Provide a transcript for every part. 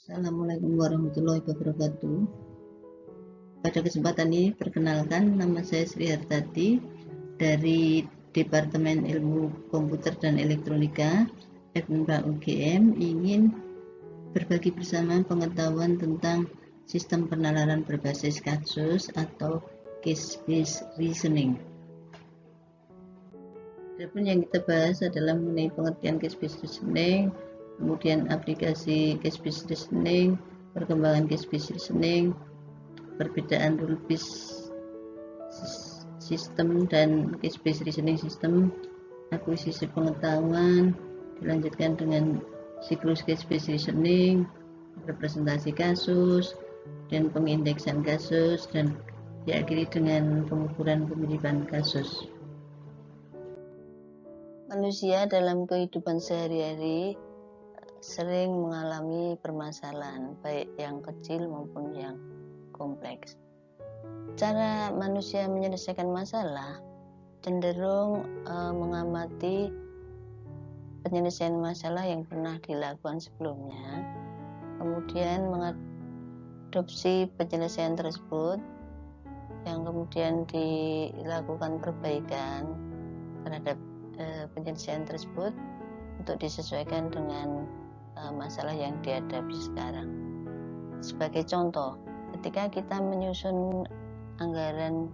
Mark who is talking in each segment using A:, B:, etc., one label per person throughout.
A: Assalamualaikum warahmatullahi wabarakatuh. Pada kesempatan ini, perkenalkan, nama saya Sri Hartati dari Departemen Ilmu Komputer dan Elektronika FMIPA UGM, ingin berbagi bersama pengetahuan tentang sistem penalaran berbasis kasus atau case-based reasoning. Adapun yang kita bahas adalah mengenai pengertian case-based reasoning, kemudian aplikasi case-based reasoning, perkembangan case-based reasoning, perbedaan rule-based system dan case-based reasoning system, akuisisi pengetahuan, dilanjutkan dengan siklus case-based reasoning, representasi kasus, dan pengindeksan kasus, dan diakhiri dengan pengukuran kemiripan kasus. Manusia dalam kehidupan sehari-hari sering mengalami permasalahan, baik yang kecil maupun yang kompleks. Cara manusia menyelesaikan masalah cenderung mengamati penyelesaian masalah yang pernah dilakukan sebelumnya, kemudian mengadopsi penyelesaian tersebut, yang kemudian dilakukan perbaikan terhadap penyelesaian tersebut untuk disesuaikan dengan masalah yang dihadapi sekarang. Sebagai contoh, ketika kita menyusun anggaran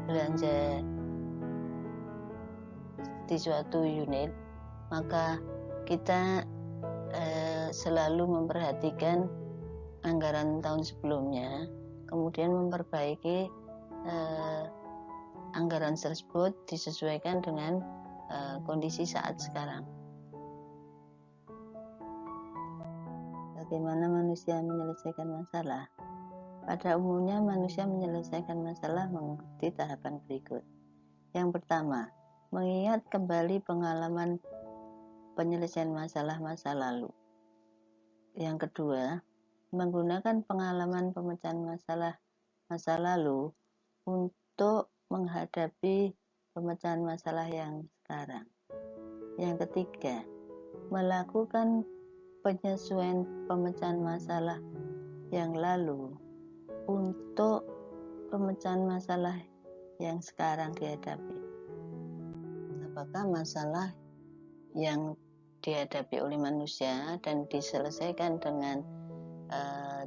A: belanja di suatu unit, maka kita selalu memperhatikan anggaran tahun sebelumnya, kemudian memperbaiki anggaran tersebut disesuaikan dengan kondisi saat sekarang. Bagaimana manusia menyelesaikan masalah? Pada umumnya manusia menyelesaikan masalah mengikuti tahapan berikut. Yang pertama, mengingat kembali pengalaman penyelesaian masalah masa lalu. Yang kedua, menggunakan pengalaman pemecahan masalah masa lalu untuk menghadapi pemecahan masalah yang sekarang. Yang ketiga, melakukan penyesuaian pemecahan masalah yang lalu untuk pemecahan masalah yang sekarang dihadapi. Apakah masalah yang dihadapi oleh manusia dan diselesaikan dengan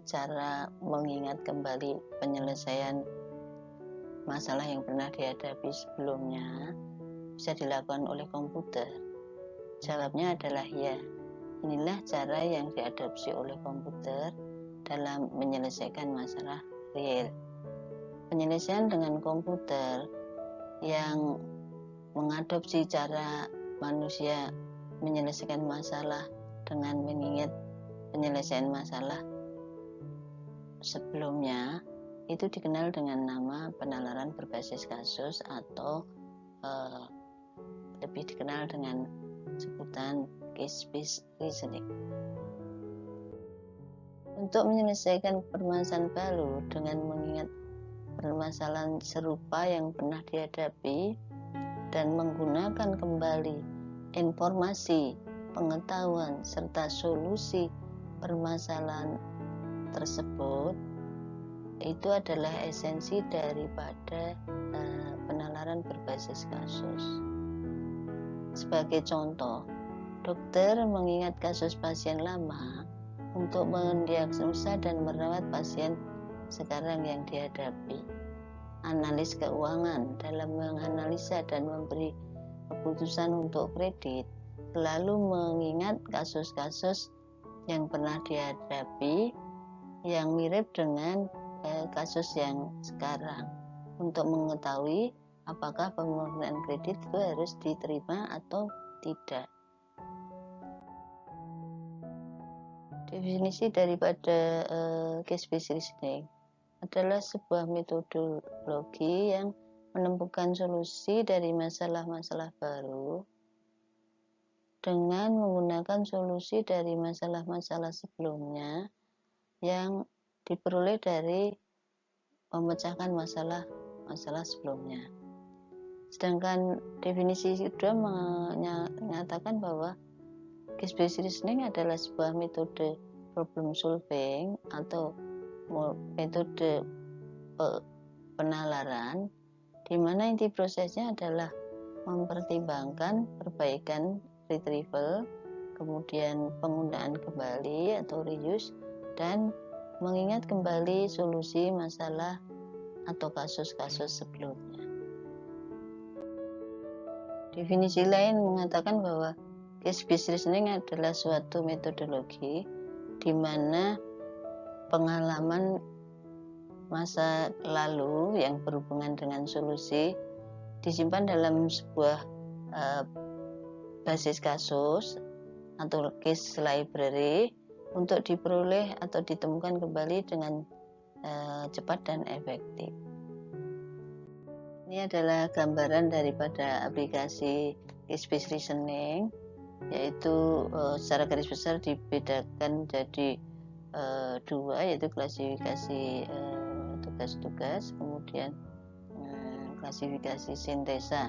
A: cara mengingat kembali penyelesaian masalah yang pernah dihadapi sebelumnya bisa dilakukan oleh komputer? Jawabnya adalah ya. Inilah cara yang diadopsi oleh komputer dalam menyelesaikan masalah real. Penyelesaian dengan komputer yang mengadopsi cara manusia menyelesaikan masalah dengan mengingat penyelesaian masalah sebelumnya itu dikenal dengan nama penalaran berbasis kasus atau lebih dikenal dengan sebutan case-based reasoning. Untuk menyelesaikan permasalahan baru dengan mengingat permasalahan serupa yang pernah dihadapi dan menggunakan kembali informasi, pengetahuan, serta solusi permasalahan tersebut, itu adalah esensi daripada penalaran berbasis kasus. Sebagai contoh, dokter mengingat kasus pasien lama untuk mendiagnosa dan merawat pasien sekarang yang dihadapi. Analis keuangan dalam menganalisa dan memberi keputusan untuk kredit selalu mengingat kasus-kasus yang pernah dihadapi yang mirip dengan kasus yang sekarang untuk mengetahui apakah pemurnian kredit itu harus diterima atau tidak. Definisi daripada case-based reasoning adalah sebuah metodologi yang menemukan solusi dari masalah-masalah baru dengan menggunakan solusi dari masalah-masalah sebelumnya yang diperoleh dari memecahkan masalah sebelumnya. Sedangkan definisi kedua menyatakan bahwa case-based reasoning adalah sebuah metode problem solving atau metode penalaran, di mana inti prosesnya adalah mempertimbangkan perbaikan retrieval, kemudian penggunaan kembali atau reuse, dan mengingat kembali solusi masalah atau kasus-kasus sebelumnya. Definisi lain mengatakan bahwa case-based reasoning adalah suatu metodologi di mana pengalaman masa lalu yang berhubungan dengan solusi disimpan dalam sebuah basis kasus atau case library untuk diperoleh atau ditemukan kembali dengan cepat dan efektif. Ini adalah gambaran daripada aplikasi case-based reasoning, yaitu secara garis besar dibedakan jadi dua, yaitu klasifikasi tugas-tugas, kemudian klasifikasi sintesa.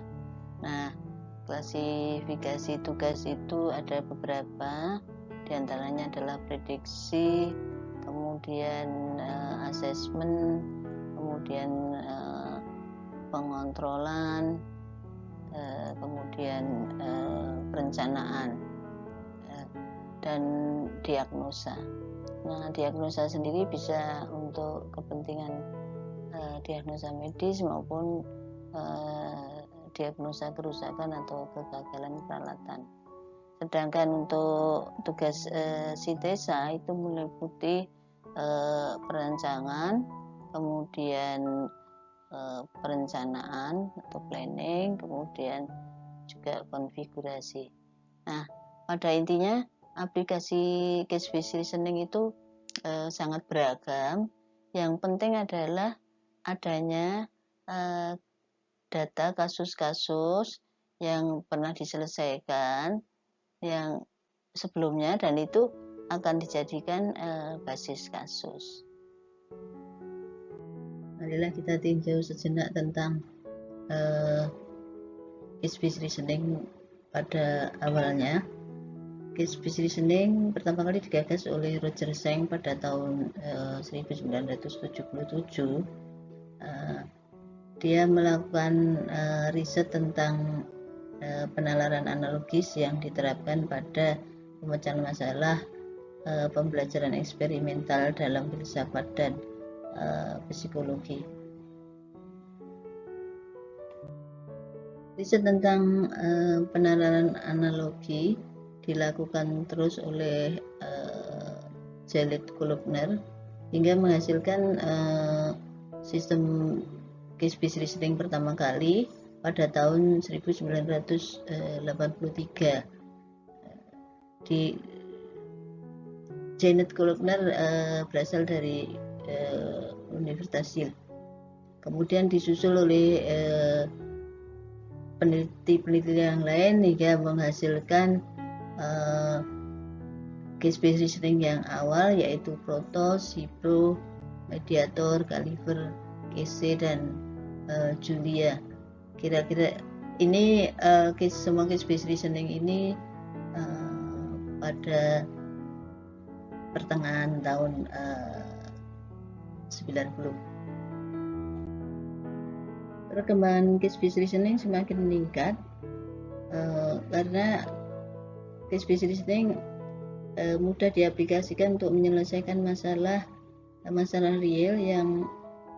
A: Nah, klasifikasi tugas itu ada beberapa, diantaranya adalah prediksi, kemudian assessment, kemudian pengontrolan, kemudian perencanaan, dan diagnosa. Nah, diagnosa sendiri bisa untuk kepentingan diagnosa medis maupun diagnosa kerusakan atau kegagalan peralatan. Sedangkan untuk tugas sintesa itu meliputi perancangan, kemudian perencanaan atau planning, kemudian juga konfigurasi. Nah, pada intinya aplikasi case-based reasoning itu sangat beragam. Yang penting adalah adanya data kasus-kasus yang pernah diselesaikan yang sebelumnya, dan itu akan dijadikan basis kasus. Marilah kita tinjau sejenak tentang case-based reasoning pada awalnya. Case-based reasoning pertama kali digagas oleh Roger Schenck pada tahun 1977. Dia melakukan riset tentang penalaran analogis yang diterapkan pada pemecahan masalah pembelajaran eksperimental dalam filsafat dan psikologi. Riset tentang penalaran analogi dilakukan terus oleh Jalid Kolobner hingga menghasilkan sistem case-based reasoning pertama kali pada tahun 1983. Janet Kolobner berasal dari Universitas Yale. Kemudian disusul oleh peneliti-peneliti yang lain hingga menghasilkan case-based reasoning yang awal, yaitu Proto, Sipro, Mediator, Gulliver, Case, dan Julia. Kira-kira ini semua case-based reasoning ini pada pertengahan tahun 90. Perkembangan case-based reasoning semakin meningkat karena case-based reasoning mudah diaplikasikan untuk menyelesaikan masalah real yang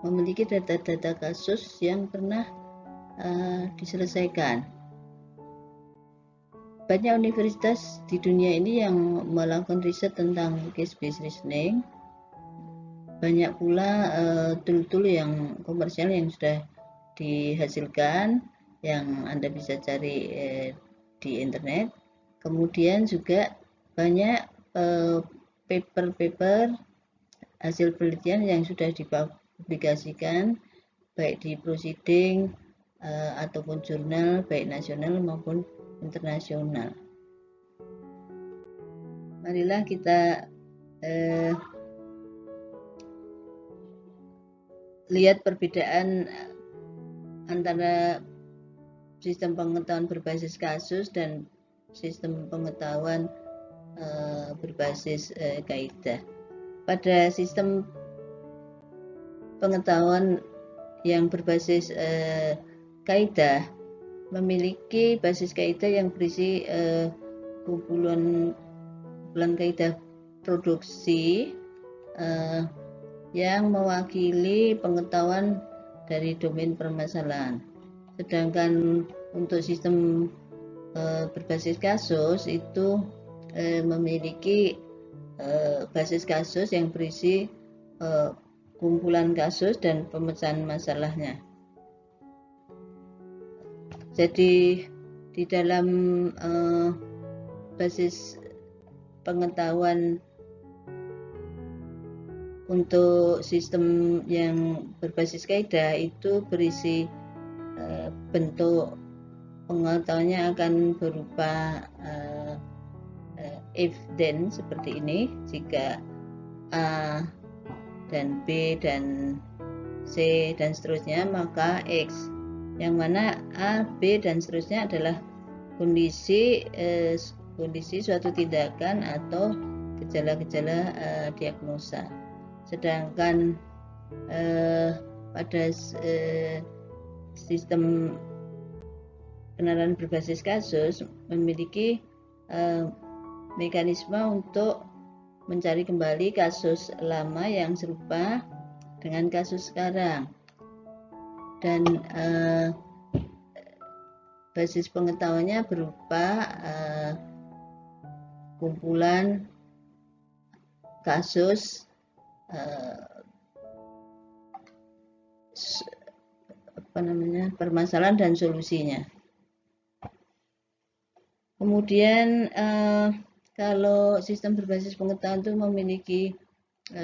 A: memiliki data-data kasus yang pernah diselesaikan. Banyak universitas di dunia ini yang melakukan riset tentang case-based reasoning. Banyak pula tool-tool yang komersial yang sudah dihasilkan, yang Anda bisa cari di internet. Kemudian juga banyak paper-paper hasil penelitian yang sudah dipublikasikan baik di proceeding ataupun jurnal baik nasional maupun internasional. Marilah kita lihat perbedaan antara sistem pengetahuan berbasis kasus dan sistem pengetahuan berbasis kaidah. Pada sistem pengetahuan yang berbasis kaidah memiliki basis kaidah yang berisi kumpulan kaidah produksi yang mewakili pengetahuan dari domain permasalahan. Sedangkan untuk sistem berbasis kasus itu memiliki basis kasus yang berisi kumpulan kasus dan pemecahan masalahnya. Jadi di dalam basis pengetahuan untuk sistem yang berbasis kaidah itu berisi bentuk pengetahuannya akan berupa if then seperti ini, jika A dan B dan C dan seterusnya maka X, yang mana A, B dan seterusnya adalah kondisi suatu tindakan atau gejala-gejala diagnosa. Sedangkan pada sistem penalaran berbasis kasus memiliki mekanisme untuk mencari kembali kasus lama yang serupa dengan kasus sekarang, dan basis pengetahuannya berupa kumpulan kasus permasalahan dan solusinya. Kemudian kalau sistem berbasis pengetahuan itu memiliki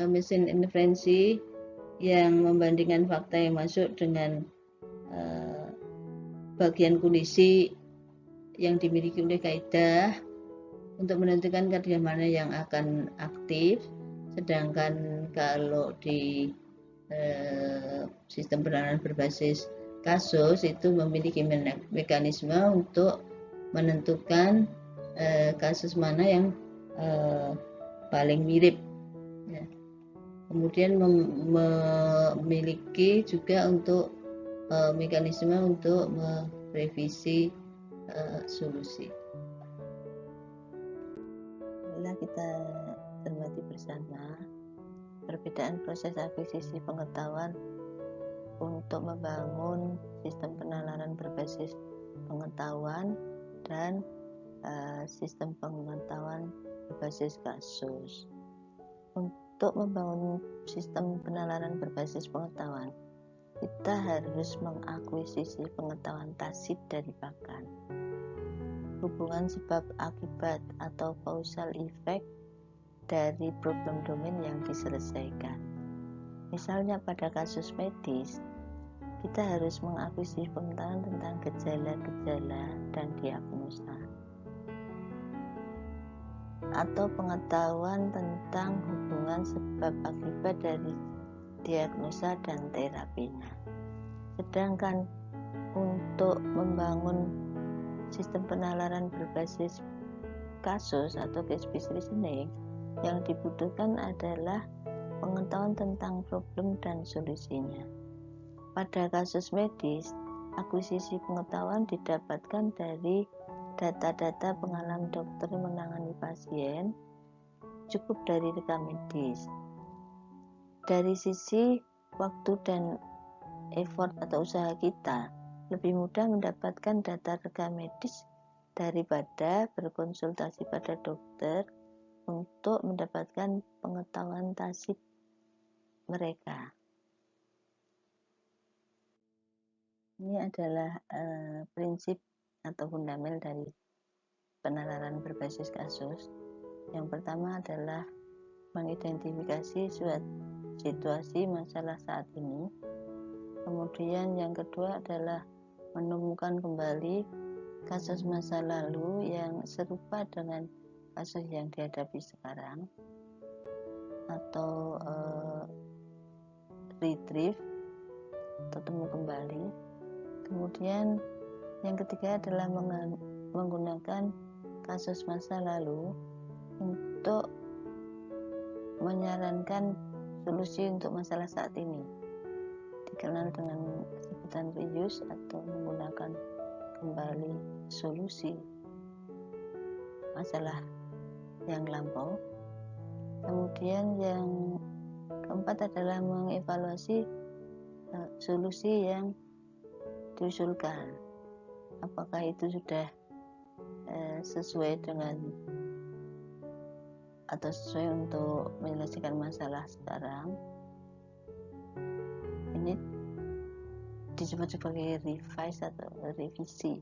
A: mesin inferensi yang membandingkan fakta yang masuk dengan bagian kondisi yang dimiliki oleh kaidah untuk menentukan kaidah mana yang akan aktif. Sedangkan kalau di sistem penalaran berbasis kasus itu memiliki mekanisme untuk menentukan kasus mana yang paling mirip. Kemudian memiliki juga untuk mekanisme untuk merevisi solusi. Marilah kita cermati bersama perbedaan proses akuisisi pengetahuan untuk membangun sistem penalaran berbasis pengetahuan dan sistem pengetahuan berbasis kasus. Untuk membangun sistem penalaran berbasis pengetahuan, kita harus mengakuisisi pengetahuan tacit dari Pakan, hubungan sebab akibat atau causal effect dari problem domain yang diselesaikan. Misalnya pada kasus medis, kita harus mengakuisisi pengetahuan tentang gejala-gejala dan diagnosa, atau pengetahuan tentang hubungan sebab akibat dari diagnosa dan terapinya. Sedangkan untuk membangun sistem penalaran berbasis kasus atau case-based reasoning, yang dibutuhkan adalah pengetahuan tentang problem dan solusinya. Pada kasus medis, akuisisi pengetahuan didapatkan dari data-data pengalaman dokter menangani pasien, cukup dari rekam medis. Dari sisi waktu dan effort atau usaha kita, lebih mudah mendapatkan data rekam medis daripada berkonsultasi pada dokter untuk mendapatkan pengetahuan tacit mereka. Ini adalah prinsip atau fundamental dari penalaran berbasis kasus. Yang pertama adalah mengidentifikasi suatu situasi masalah saat ini. Kemudian yang kedua adalah menemukan kembali kasus masa lalu yang serupa dengan kasus yang dihadapi sekarang, atau retrieve atau temu kembali. Kemudian yang ketiga adalah menggunakan kasus masa lalu untuk menyarankan solusi untuk masalah saat ini, dikenal dengan sebutan reuse atau menggunakan kembali solusi masalah yang lampau. Kemudian yang keempat adalah mengevaluasi solusi yang diusulkan, apakah itu sudah sesuai dengan atau sesuai untuk menyelesaikan masalah sekarang. Ini disebut sebagai revise atau revisi.